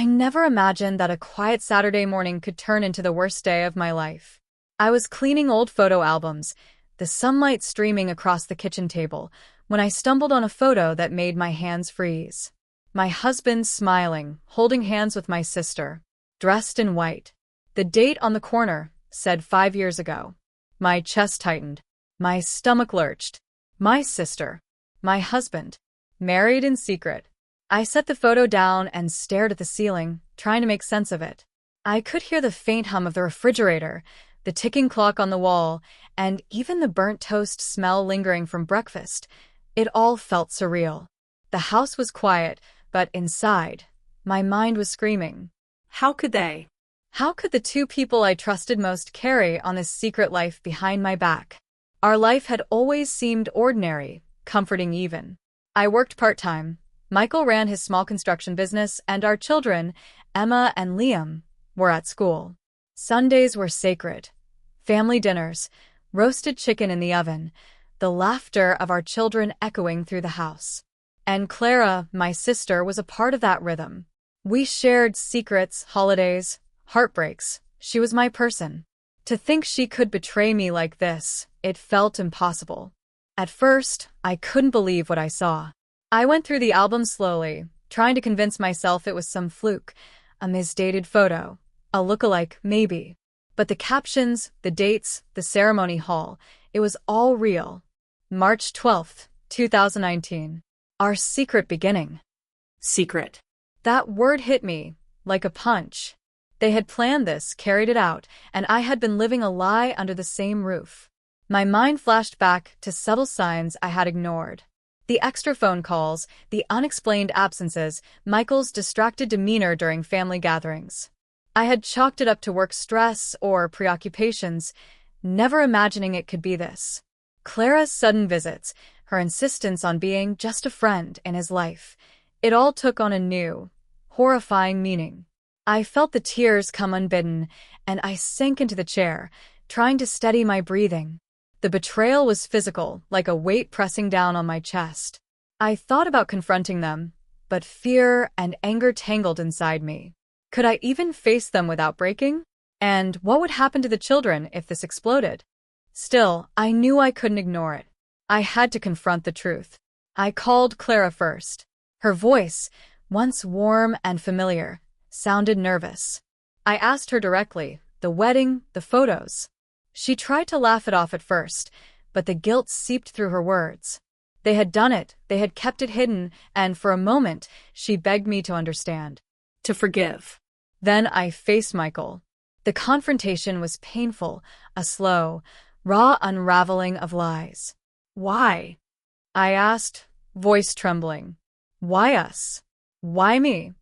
I never imagined that a quiet Saturday morning could turn into the worst day of my life. I was cleaning old photo albums, the sunlight streaming across the kitchen table, when I stumbled on a photo that made my hands freeze. My husband smiling, holding hands with my sister, dressed in white. The date on the corner said 5 years ago. My chest tightened. My stomach lurched. My sister. My husband. Married in secret. I set the photo down and stared at the ceiling, trying to make sense of it. I could hear the faint hum of the refrigerator, the ticking clock on the wall, and even the burnt toast smell lingering from breakfast. It all felt surreal. The house was quiet, but inside, my mind was screaming. How could they? How could the two people I trusted most carry on this secret life behind my back? Our life had always seemed ordinary, comforting even. I worked part-time. Michael ran his small construction business, and our children, Emma and Liam, were at school. Sundays were sacred. Family dinners, roasted chicken in the oven, the laughter of our children echoing through the house. And Clara, my sister, was a part of that rhythm. We shared secrets, holidays, heartbreaks. She was my person. To think she could betray me like this, it felt impossible. At first, I couldn't believe what I saw. I went through the album slowly, trying to convince myself it was some fluke, a misdated photo, a look-alike maybe. But the captions, the dates, the ceremony hall, it was all real. March 12th, 2019. Our secret beginning. Secret. That word hit me, like a punch. They had planned this, carried it out, and I had been living a lie under the same roof. My mind flashed back to subtle signs I had ignored. The extra phone calls, the unexplained absences, Michael's distracted demeanor during family gatherings. I had chalked it up to work stress or preoccupations, never imagining it could be this. Clara's sudden visits, her insistence on being just a friend in his life, it all took on a new, horrifying meaning. I felt the tears come unbidden, and I sank into the chair, trying to steady my breathing. The betrayal was physical, like a weight pressing down on my chest. I thought about confronting them, but fear and anger tangled inside me. Could I even face them without breaking? And what would happen to the children if this exploded? Still, I knew I couldn't ignore it. I had to confront the truth. I called Clara first. Her voice, once warm and familiar, sounded nervous. I asked her directly, the wedding, the photos. She tried to laugh it off at first, but the guilt seeped through her words. They had done it, they had kept it hidden, and for a moment, she begged me to understand. To forgive. Then I faced Michael. The confrontation was painful, a slow, raw unraveling of lies. Why? I asked, voice trembling. Why us? Why me?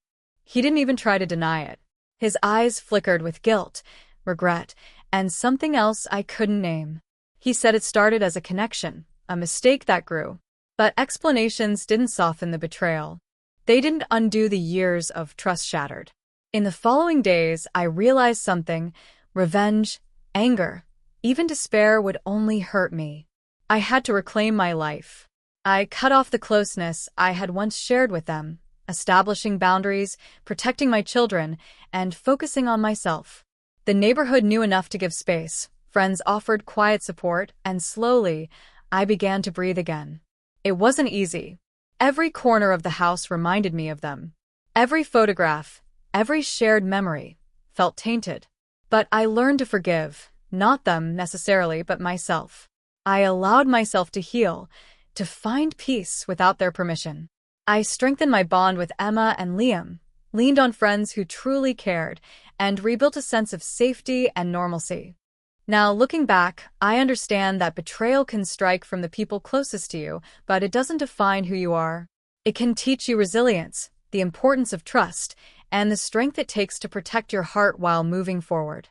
He didn't even try to deny it. His eyes flickered with guilt, regret, and something else I couldn't name. He said it started as a connection, a mistake that grew. But explanations didn't soften the betrayal. They didn't undo the years of trust shattered. In the following days, I realized something: revenge, anger, even despair would only hurt me. I had to reclaim my life. I cut off the closeness I had once shared with them, establishing boundaries, protecting my children, and focusing on myself. The neighborhood knew enough to give space. Friends offered quiet support, and slowly, I began to breathe again. It wasn't easy. Every corner of the house reminded me of them. Every photograph, every shared memory, felt tainted. But I learned to forgive, not them necessarily, but myself. I allowed myself to heal, to find peace without their permission. I strengthened my bond with Emma and Liam, leaned on friends who truly cared, and rebuilt a sense of safety and normalcy. Now, looking back, I understand that betrayal can strike from the people closest to you, but it doesn't define who you are. It can teach you resilience, the importance of trust, and the strength it takes to protect your heart while moving forward.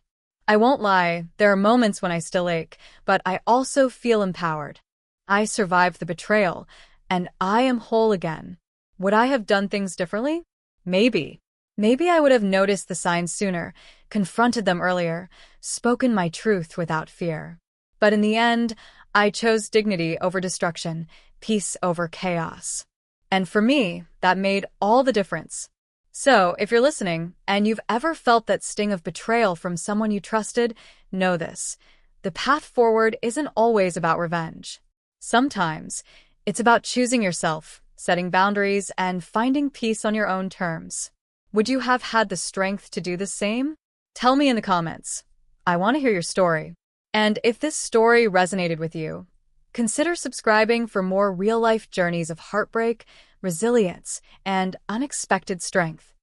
I won't lie, there are moments when I still ache, but I also feel empowered. I survived the betrayal, and I am whole again. Would I have done things differently? Maybe. Maybe I would have noticed the signs sooner, confronted them earlier, spoken my truth without fear. But in the end, I chose dignity over destruction, peace over chaos. And for me, that made all the difference. So, if you're listening and you've ever felt that sting of betrayal from someone you trusted, know this. The path forward isn't always about revenge. Sometimes, it's about choosing yourself, setting boundaries, and finding peace on your own terms. Would you have had the strength to do the same? Tell me in the comments. I want to hear your story. And if this story resonated with you, consider subscribing for more real-life journeys of heartbreak, resilience, and unexpected strength.